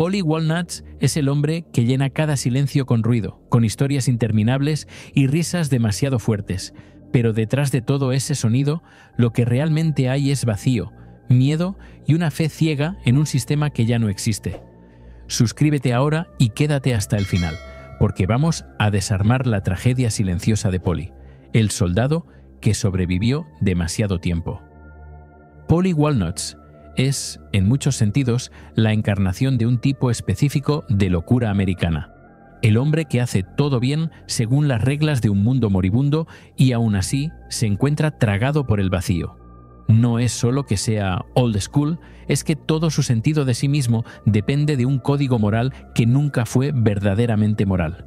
Paulie Walnuts es el hombre que llena cada silencio con ruido, con historias interminables y risas demasiado fuertes, pero detrás de todo ese sonido, lo que realmente hay es vacío, miedo y una fe ciega en un sistema que ya no existe. Suscríbete ahora y quédate hasta el final, porque vamos a desarmar la tragedia silenciosa de Paulie, el soldado que sobrevivió demasiado tiempo. Paulie Walnuts es, en muchos sentidos, la encarnación de un tipo específico de locura americana. El hombre que hace todo bien según las reglas de un mundo moribundo y aún así se encuentra tragado por el vacío. No es solo que sea old school, es que todo su sentido de sí mismo depende de un código moral que nunca fue verdaderamente moral.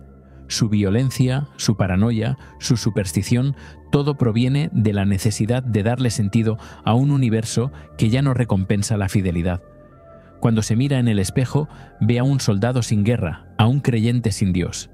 Su violencia, su paranoia, su superstición, todo proviene de la necesidad de darle sentido a un universo que ya no recompensa la fidelidad. Cuando se mira en el espejo, ve a un soldado sin guerra, a un creyente sin Dios.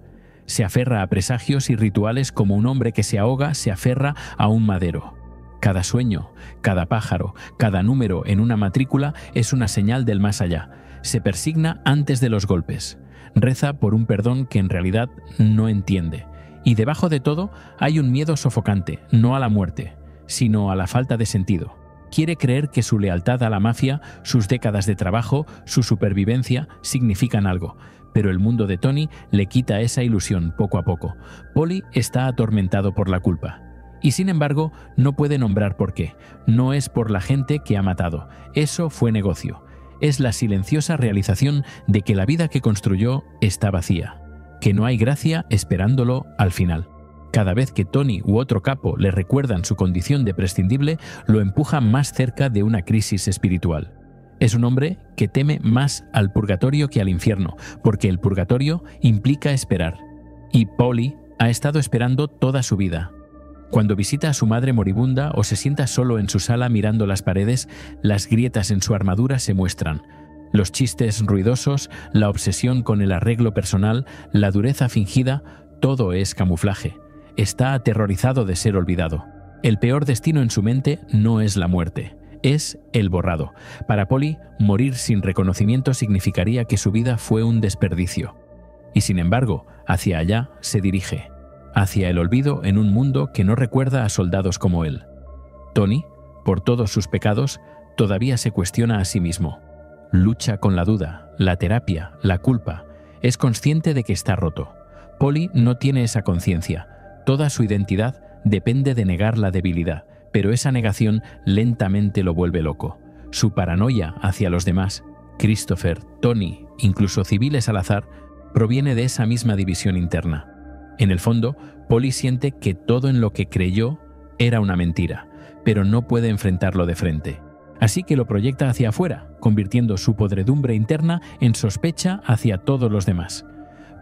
Se aferra a presagios y rituales como un hombre que se ahoga se aferra a un madero. Cada sueño, cada pájaro, cada número en una matrícula es una señal del más allá. Se persigna antes de los golpes. Reza por un perdón que en realidad no entiende. Y debajo de todo hay un miedo sofocante, no a la muerte, sino a la falta de sentido. Quiere creer que su lealtad a la mafia, sus décadas de trabajo, su supervivencia significan algo, pero el mundo de Tony le quita esa ilusión poco a poco. Paulie está atormentado por la culpa. Y sin embargo, no puede nombrar por qué. No es por la gente que ha matado. Eso fue negocio. Es la silenciosa realización de que la vida que construyó está vacía, que no hay gracia esperándolo al final. Cada vez que Tony u otro capo le recuerdan su condición de prescindible, lo empuja más cerca de una crisis espiritual. Es un hombre que teme más al purgatorio que al infierno, porque el purgatorio implica esperar. Y Paulie ha estado esperando toda su vida. Cuando visita a su madre moribunda o se sienta solo en su sala mirando las paredes, las grietas en su armadura se muestran. Los chistes ruidosos, la obsesión con el arreglo personal, la dureza fingida, todo es camuflaje. Está aterrorizado de ser olvidado. El peor destino en su mente no es la muerte, es el borrado. Para Paulie, morir sin reconocimiento significaría que su vida fue un desperdicio. Y sin embargo, hacia allá se dirige. Hacia el olvido en un mundo que no recuerda a soldados como él. Tony, por todos sus pecados, todavía se cuestiona a sí mismo. Lucha con la duda, la terapia, la culpa. Es consciente de que está roto. Paulie no tiene esa conciencia. Toda su identidad depende de negar la debilidad, pero esa negación lentamente lo vuelve loco. Su paranoia hacia los demás, Christopher, Tony, incluso civiles al azar, proviene de esa misma división interna. En el fondo, Paulie siente que todo en lo que creyó era una mentira, pero no puede enfrentarlo de frente. Así que lo proyecta hacia afuera, convirtiendo su podredumbre interna en sospecha hacia todos los demás.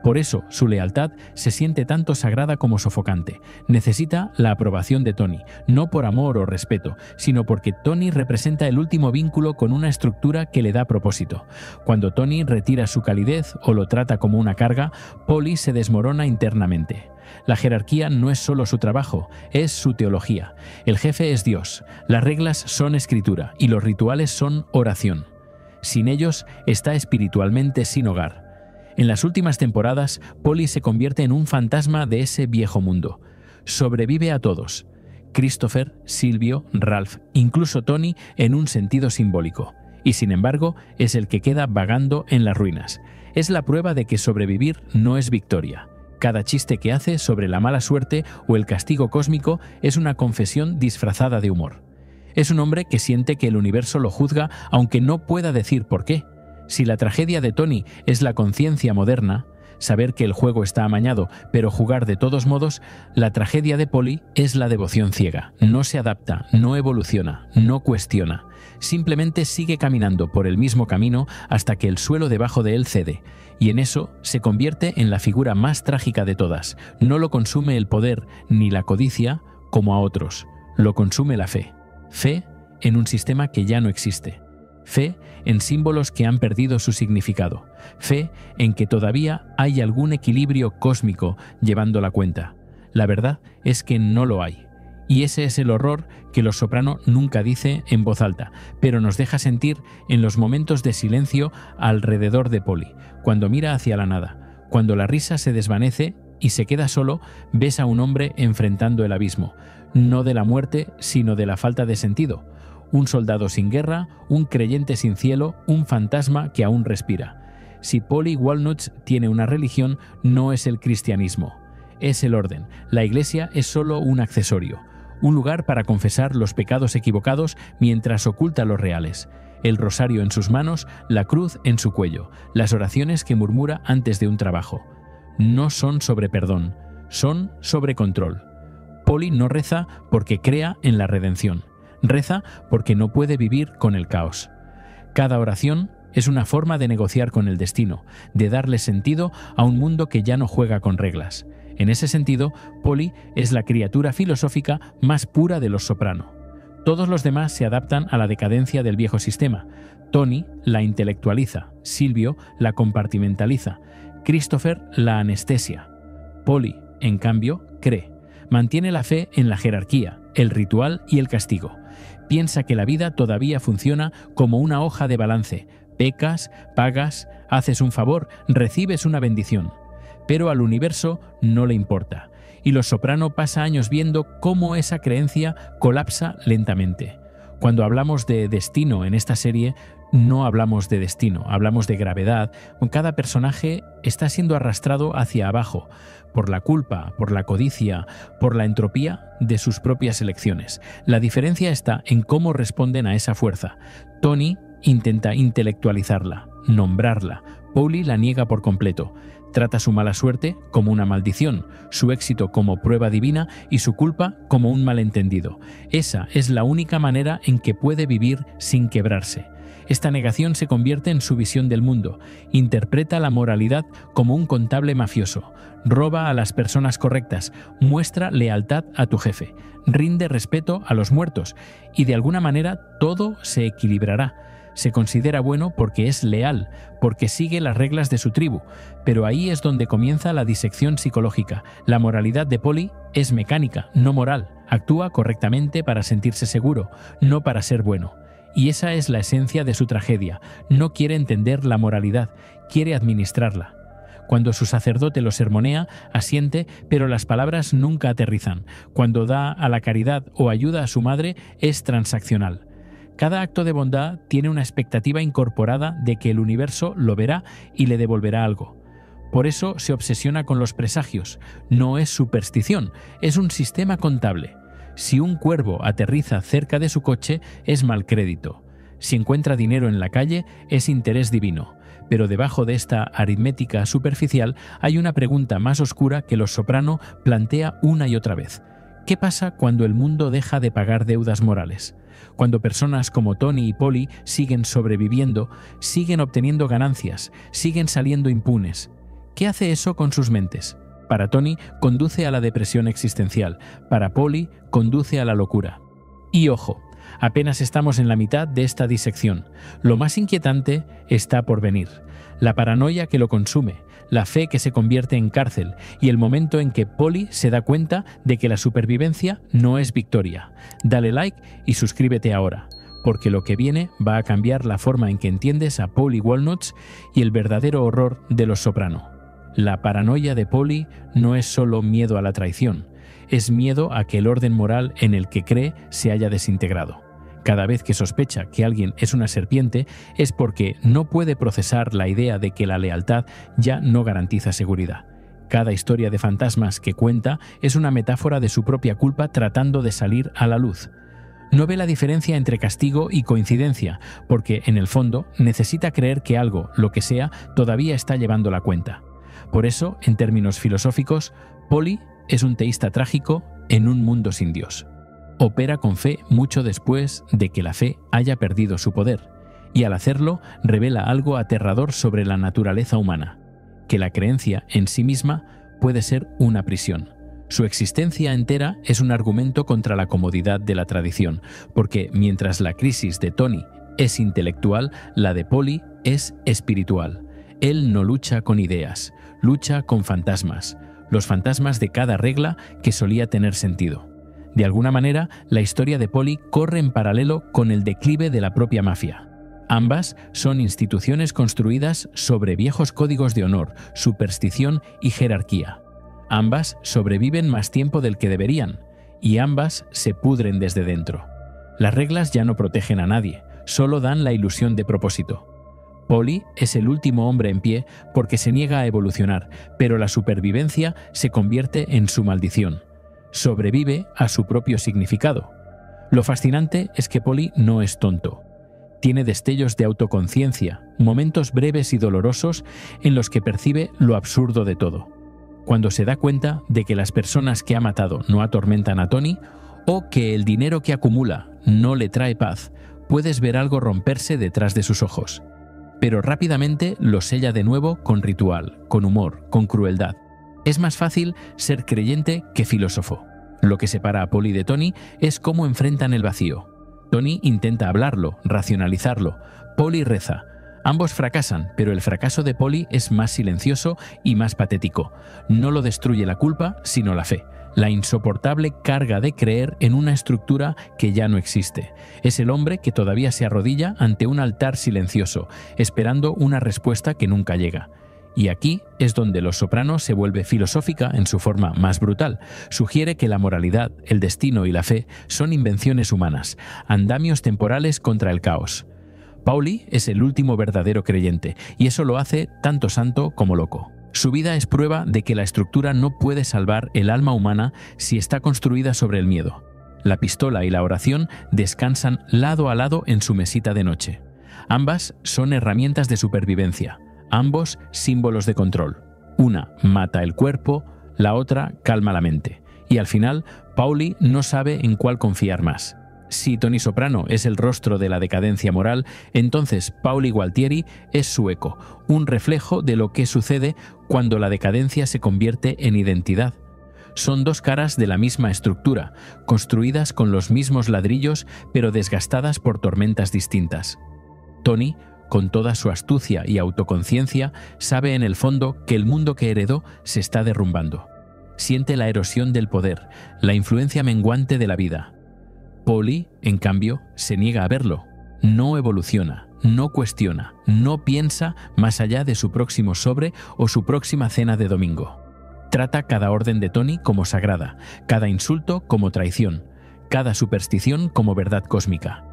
Por eso, su lealtad se siente tanto sagrada como sofocante. Necesita la aprobación de Tony, no por amor o respeto, sino porque Tony representa el último vínculo con una estructura que le da propósito. Cuando Tony retira su calidez o lo trata como una carga, Paulie se desmorona internamente. La jerarquía no es solo su trabajo, es su teología. El jefe es Dios, las reglas son escritura y los rituales son oración. Sin ellos, está espiritualmente sin hogar. En las últimas temporadas, Paulie se convierte en un fantasma de ese viejo mundo. Sobrevive a todos. Christopher, Silvio, Ralph, incluso Tony en un sentido simbólico. Y sin embargo, es el que queda vagando en las ruinas. Es la prueba de que sobrevivir no es victoria. Cada chiste que hace sobre la mala suerte o el castigo cósmico es una confesión disfrazada de humor. Es un hombre que siente que el universo lo juzga aunque no pueda decir por qué. Si la tragedia de Tony es la conciencia moderna, saber que el juego está amañado, pero jugar de todos modos, la tragedia de Paulie es la devoción ciega. No se adapta, no evoluciona, no cuestiona. Simplemente sigue caminando por el mismo camino hasta que el suelo debajo de él cede, y en eso se convierte en la figura más trágica de todas. No lo consume el poder ni la codicia como a otros, lo consume la fe. Fe en un sistema que ya no existe. Fe en símbolos que han perdido su significado. Fe en que todavía hay algún equilibrio cósmico llevando la cuenta. La verdad es que no lo hay. Y ese es el horror que Los Soprano nunca dice en voz alta, pero nos deja sentir en los momentos de silencio alrededor de Polly, cuando mira hacia la nada, cuando la risa se desvanece y se queda solo, ves a un hombre enfrentando el abismo, no de la muerte, sino de la falta de sentido. Un soldado sin guerra, un creyente sin cielo, un fantasma que aún respira. Si Polly Walnuts tiene una religión, no es el cristianismo, es el orden. La iglesia es solo un accesorio. Un lugar para confesar los pecados equivocados mientras oculta los reales. El rosario en sus manos, la cruz en su cuello, las oraciones que murmura antes de un trabajo. No son sobre perdón, son sobre control. Polly no reza porque crea en la redención. Reza porque no puede vivir con el caos. Cada oración es una forma de negociar con el destino, de darle sentido a un mundo que ya no juega con reglas. En ese sentido, Polly es la criatura filosófica más pura de Los Soprano. Todos los demás se adaptan a la decadencia del viejo sistema. Tony la intelectualiza, Silvio la compartimentaliza, Christopher la anestesia. Polly, en cambio, cree. Mantiene la fe en la jerarquía, el ritual y el castigo. Piensa que la vida todavía funciona como una hoja de balance. Pecas, pagas, haces un favor, recibes una bendición. Pero al universo no le importa, y Los Soprano pasa años viendo cómo esa creencia colapsa lentamente. Cuando hablamos de destino en esta serie, no hablamos de destino, hablamos de gravedad. Cada personaje está siendo arrastrado hacia abajo, por la culpa, por la codicia, por la entropía de sus propias elecciones. La diferencia está en cómo responden a esa fuerza. Tony intenta intelectualizarla, nombrarla. Polly la niega por completo. Trata su mala suerte como una maldición, su éxito como prueba divina y su culpa como un malentendido. Esa es la única manera en que puede vivir sin quebrarse. Esta negación se convierte en su visión del mundo. Interpreta la moralidad como un contable mafioso. Roba a las personas correctas, muestra lealtad a tu jefe, rinde respeto a los muertos y de alguna manera todo se equilibrará. Se considera bueno porque es leal, porque sigue las reglas de su tribu, pero ahí es donde comienza la disección psicológica. La moralidad de Polly es mecánica, no moral. Actúa correctamente para sentirse seguro, no para ser bueno. Y esa es la esencia de su tragedia. No quiere entender la moralidad, quiere administrarla. Cuando su sacerdote lo sermonea, asiente, pero las palabras nunca aterrizan. Cuando da a la caridad o ayuda a su madre, es transaccional. Cada acto de bondad tiene una expectativa incorporada de que el universo lo verá y le devolverá algo. Por eso se obsesiona con los presagios. No es superstición, es un sistema contable. Si un cuervo aterriza cerca de su coche, es mal crédito. Si encuentra dinero en la calle, es interés divino. Pero debajo de esta aritmética superficial hay una pregunta más oscura que Los Soprano plantea una y otra vez. ¿Qué pasa cuando el mundo deja de pagar deudas morales? Cuando personas como Tony y Polly siguen sobreviviendo, siguen obteniendo ganancias, siguen saliendo impunes. ¿Qué hace eso con sus mentes? Para Tony, conduce a la depresión existencial. Para Polly, conduce a la locura. Y ojo, apenas estamos en la mitad de esta disección. Lo más inquietante está por venir. La paranoia que lo consume, la fe que se convierte en cárcel y el momento en que Polly se da cuenta de que la supervivencia no es victoria. Dale like y suscríbete ahora, porque lo que viene va a cambiar la forma en que entiendes a Polly Walnuts y el verdadero horror de Los Soprano. La paranoia de Polly no es solo miedo a la traición, es miedo a que el orden moral en el que cree se haya desintegrado. Cada vez que sospecha que alguien es una serpiente es porque no puede procesar la idea de que la lealtad ya no garantiza seguridad. Cada historia de fantasmas que cuenta es una metáfora de su propia culpa tratando de salir a la luz. No ve la diferencia entre castigo y coincidencia, porque en el fondo necesita creer que algo, lo que sea, todavía está llevando la cuenta. Por eso, en términos filosóficos, Polly es un teísta trágico en un mundo sin Dios. Opera con fe mucho después de que la fe haya perdido su poder, y al hacerlo revela algo aterrador sobre la naturaleza humana, que la creencia en sí misma puede ser una prisión. Su existencia entera es un argumento contra la comodidad de la tradición, porque mientras la crisis de Tony es intelectual, la de Polly es espiritual. Él no lucha con ideas, lucha con fantasmas, los fantasmas de cada regla que solía tener sentido. De alguna manera, la historia de Polly corre en paralelo con el declive de la propia mafia. Ambas son instituciones construidas sobre viejos códigos de honor, superstición y jerarquía. Ambas sobreviven más tiempo del que deberían, y ambas se pudren desde dentro. Las reglas ya no protegen a nadie, solo dan la ilusión de propósito. Polly es el último hombre en pie porque se niega a evolucionar, pero la supervivencia se convierte en su maldición. Sobrevive a su propio significado. Lo fascinante es que Polly no es tonto. Tiene destellos de autoconciencia, momentos breves y dolorosos en los que percibe lo absurdo de todo. Cuando se da cuenta de que las personas que ha matado no atormentan a Tony, o que el dinero que acumula no le trae paz, puedes ver algo romperse detrás de sus ojos. Pero rápidamente lo sella de nuevo con ritual, con humor, con crueldad. Es más fácil ser creyente que filósofo. Lo que separa a Polly de Tony es cómo enfrentan el vacío. Tony intenta hablarlo, racionalizarlo. Polly reza. Ambos fracasan, pero el fracaso de Polly es más silencioso y más patético. No lo destruye la culpa, sino la fe. La insoportable carga de creer en una estructura que ya no existe. Es el hombre que todavía se arrodilla ante un altar silencioso, esperando una respuesta que nunca llega. Y aquí es donde Los Soprano se vuelve filosófica en su forma más brutal. Sugiere que la moralidad, el destino y la fe son invenciones humanas, andamios temporales contra el caos. Paulie es el último verdadero creyente, y eso lo hace tanto santo como loco. Su vida es prueba de que la estructura no puede salvar el alma humana si está construida sobre el miedo. La pistola y la oración descansan lado a lado en su mesita de noche. Ambas son herramientas de supervivencia, ambos símbolos de control. Una mata el cuerpo, la otra calma la mente. Y al final, Paulie no sabe en cuál confiar más. Si Tony Soprano es el rostro de la decadencia moral, entonces Paulie Gualtieri es su eco, un reflejo de lo que sucede cuando la decadencia se convierte en identidad. Son dos caras de la misma estructura, construidas con los mismos ladrillos, pero desgastadas por tormentas distintas. Tony, con toda su astucia y autoconciencia, sabe en el fondo que el mundo que heredó se está derrumbando. Siente la erosión del poder, la influencia menguante de la vida. Polly, en cambio, se niega a verlo. No evoluciona, no cuestiona, no piensa más allá de su próximo sobre o su próxima cena de domingo. Trata cada orden de Tony como sagrada, cada insulto como traición, cada superstición como verdad cósmica.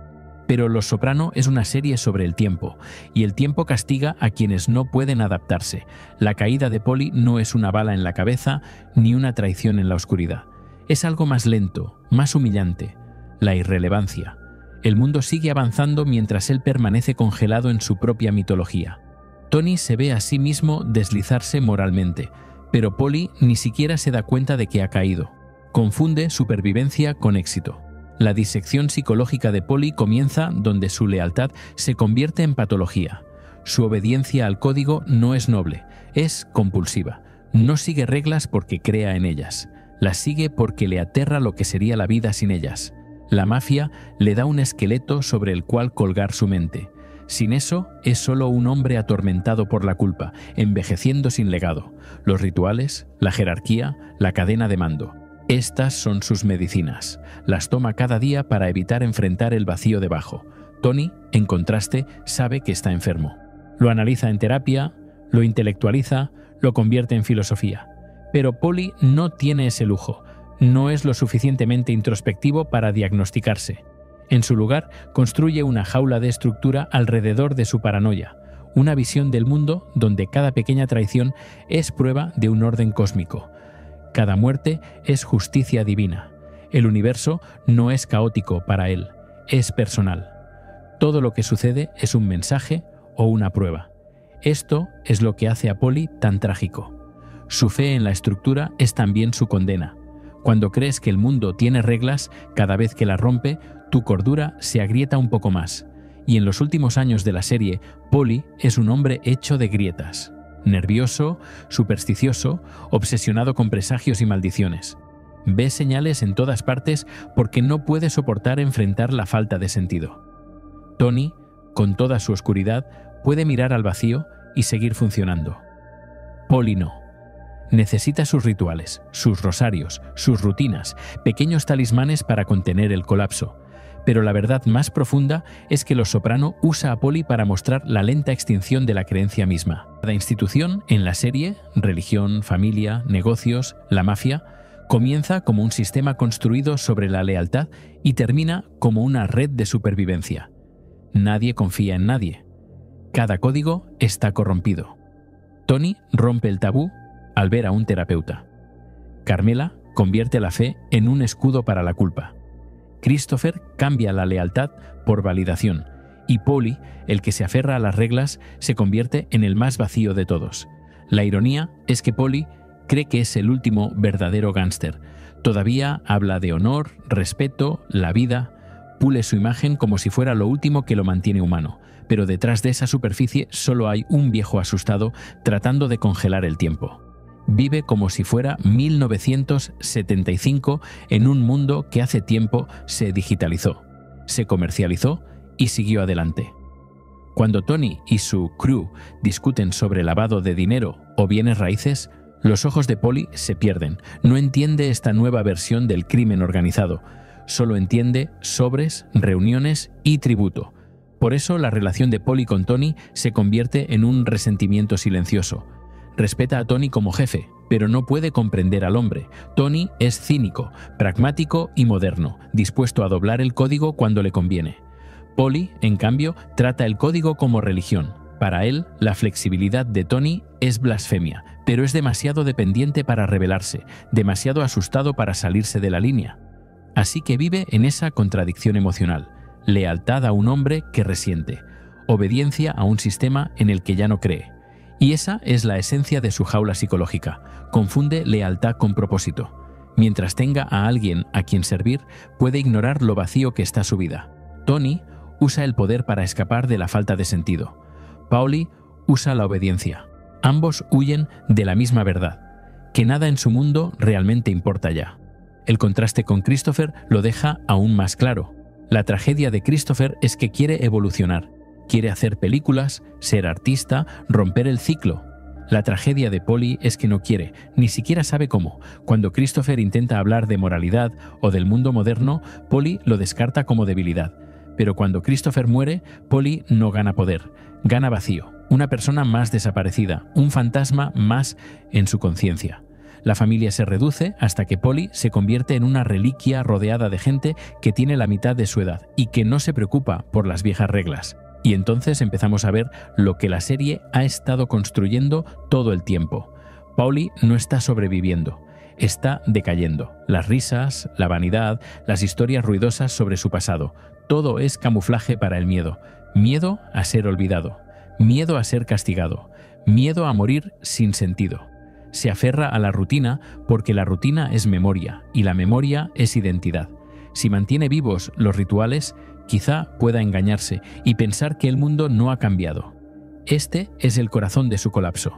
Pero Los Soprano es una serie sobre el tiempo, y el tiempo castiga a quienes no pueden adaptarse. La caída de Polly no es una bala en la cabeza ni una traición en la oscuridad. Es algo más lento, más humillante. La irrelevancia. El mundo sigue avanzando mientras él permanece congelado en su propia mitología. Tony se ve a sí mismo deslizarse moralmente, pero Polly ni siquiera se da cuenta de que ha caído. Confunde supervivencia con éxito. La disección psicológica de Polly comienza donde su lealtad se convierte en patología. Su obediencia al código no es noble, es compulsiva. No sigue reglas porque crea en ellas. Las sigue porque le aterra lo que sería la vida sin ellas. La mafia le da un esqueleto sobre el cual colgar su mente. Sin eso, es solo un hombre atormentado por la culpa, envejeciendo sin legado. Los rituales, la jerarquía, la cadena de mando. Estas son sus medicinas. Las toma cada día para evitar enfrentar el vacío debajo. Tony, en contraste, sabe que está enfermo. Lo analiza en terapia, lo intelectualiza, lo convierte en filosofía. Pero Polly no tiene ese lujo. No es lo suficientemente introspectivo para diagnosticarse. En su lugar, construye una jaula de estructura alrededor de su paranoia, una visión del mundo donde cada pequeña traición es prueba de un orden cósmico. Cada muerte es justicia divina. El universo no es caótico para él, es personal. Todo lo que sucede es un mensaje o una prueba. Esto es lo que hace a Polly tan trágico. Su fe en la estructura es también su condena. Cuando crees que el mundo tiene reglas, cada vez que las rompe, tu cordura se agrieta un poco más. Y en los últimos años de la serie, Polly es un hombre hecho de grietas. Nervioso, supersticioso, obsesionado con presagios y maldiciones. Ve señales en todas partes porque no puede soportar enfrentar la falta de sentido. Tony, con toda su oscuridad, puede mirar al vacío y seguir funcionando. Polly no. Necesita sus rituales, sus rosarios, sus rutinas, pequeños talismanes para contener el colapso. Pero la verdad más profunda es que Los Soprano usa a Polly para mostrar la lenta extinción de la creencia misma. Cada institución en la serie, religión, familia, negocios, la mafia, comienza como un sistema construido sobre la lealtad y termina como una red de supervivencia. Nadie confía en nadie. Cada código está corrompido. Tony rompe el tabú al ver a un terapeuta. Carmela convierte la fe en un escudo para la culpa. Christopher cambia la lealtad por validación, y Polly, el que se aferra a las reglas, se convierte en el más vacío de todos. La ironía es que Polly cree que es el último verdadero gángster. Todavía habla de honor, respeto, la vida, pule su imagen como si fuera lo último que lo mantiene humano, pero detrás de esa superficie solo hay un viejo asustado tratando de congelar el tiempo. Vive como si fuera 1975 en un mundo que hace tiempo se digitalizó, se comercializó y siguió adelante. Cuando Tony y su crew discuten sobre lavado de dinero o bienes raíces, los ojos de Polly se pierden. No entiende esta nueva versión del crimen organizado. Solo entiende sobres, reuniones y tributo. Por eso la relación de Polly con Tony se convierte en un resentimiento silencioso. Respeta a Tony como jefe, pero no puede comprender al hombre. Tony es cínico, pragmático y moderno, dispuesto a doblar el código cuando le conviene. Polly, en cambio, trata el código como religión. Para él, la flexibilidad de Tony es blasfemia, pero es demasiado dependiente para rebelarse, demasiado asustado para salirse de la línea. Así que vive en esa contradicción emocional: lealtad a un hombre que resiente, obediencia a un sistema en el que ya no cree. Y esa es la esencia de su jaula psicológica. Confunde lealtad con propósito. Mientras tenga a alguien a quien servir, puede ignorar lo vacío que está su vida. Tony usa el poder para escapar de la falta de sentido. Polly usa la obediencia. Ambos huyen de la misma verdad, que nada en su mundo realmente importa ya. El contraste con Christopher lo deja aún más claro. La tragedia de Christopher es que quiere evolucionar. Quiere hacer películas, ser artista, romper el ciclo. La tragedia de Polly es que no quiere, ni siquiera sabe cómo. Cuando Christopher intenta hablar de moralidad o del mundo moderno, Polly lo descarta como debilidad. Pero cuando Christopher muere, Polly no gana poder, gana vacío. Una persona más desaparecida, un fantasma más en su conciencia. La familia se reduce hasta que Polly se convierte en una reliquia rodeada de gente que tiene la mitad de su edad y que no se preocupa por las viejas reglas. Y entonces empezamos a ver lo que la serie ha estado construyendo todo el tiempo. Polly no está sobreviviendo, está decayendo. Las risas, la vanidad, las historias ruidosas sobre su pasado, todo es camuflaje para el miedo. Miedo a ser olvidado, miedo a ser castigado, miedo a morir sin sentido. Se aferra a la rutina porque la rutina es memoria y la memoria es identidad. Si mantiene vivos los rituales, quizá pueda engañarse y pensar que el mundo no ha cambiado. Este es el corazón de su colapso.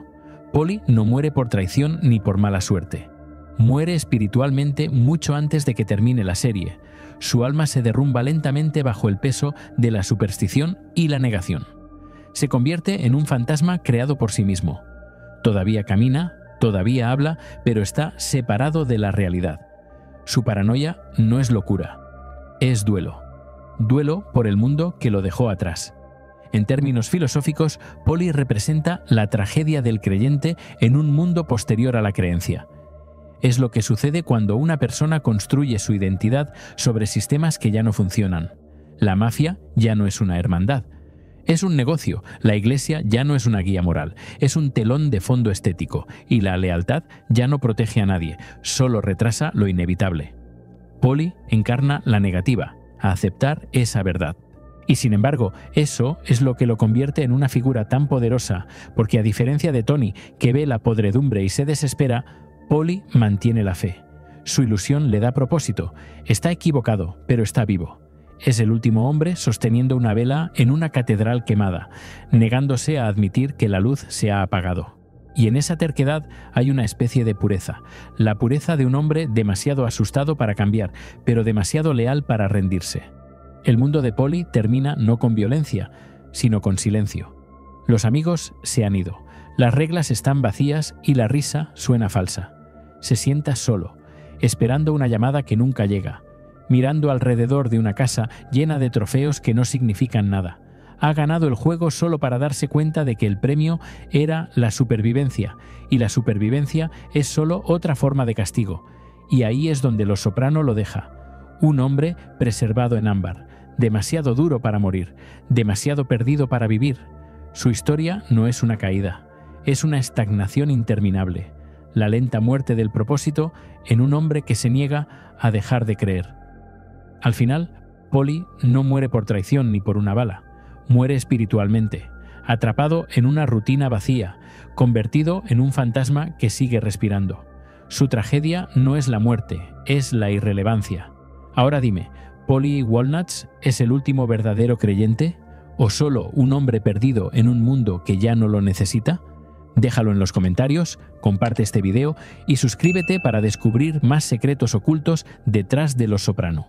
Polly no muere por traición ni por mala suerte. Muere espiritualmente mucho antes de que termine la serie. Su alma se derrumba lentamente bajo el peso de la superstición y la negación. Se convierte en un fantasma creado por sí mismo. Todavía camina, todavía habla, pero está separado de la realidad. Su paranoia no es locura, es duelo. Duelo por el mundo que lo dejó atrás. En términos filosóficos, Polly representa la tragedia del creyente en un mundo posterior a la creencia. Es lo que sucede cuando una persona construye su identidad sobre sistemas que ya no funcionan. La mafia ya no es una hermandad. Es un negocio, la iglesia ya no es una guía moral, es un telón de fondo estético, y la lealtad ya no protege a nadie, solo retrasa lo inevitable. Polly encarna la negativa, a aceptar esa verdad. Y sin embargo, eso es lo que lo convierte en una figura tan poderosa, porque a diferencia de Tony, que ve la podredumbre y se desespera, Polly mantiene la fe. Su ilusión le da propósito. Está equivocado, pero está vivo. Es el último hombre sosteniendo una vela en una catedral quemada, negándose a admitir que la luz se ha apagado. Y en esa terquedad hay una especie de pureza, la pureza de un hombre demasiado asustado para cambiar, pero demasiado leal para rendirse. El mundo de Polly termina no con violencia, sino con silencio. Los amigos se han ido, Las reglas están vacías y la risa suena falsa. Se sienta solo, esperando una llamada que nunca llega, mirando alrededor de una casa llena de trofeos que no significan nada. Ha ganado el juego solo para darse cuenta de que el premio era la supervivencia, y la supervivencia es solo otra forma de castigo. Y ahí es donde Los Soprano lo deja. Un hombre preservado en ámbar, demasiado duro para morir, demasiado perdido para vivir. Su historia no es una caída, es una estagnación interminable, la lenta muerte del propósito en un hombre que se niega a dejar de creer. Al final, Polly no muere por traición ni por una bala, muere espiritualmente, atrapado en una rutina vacía, convertido en un fantasma que sigue respirando. Su tragedia no es la muerte, es la irrelevancia. Ahora dime, ¿Polly Walnuts es el último verdadero creyente? ¿O solo un hombre perdido en un mundo que ya no lo necesita? Déjalo en los comentarios, comparte este video y suscríbete para descubrir más secretos ocultos detrás de Los Soprano.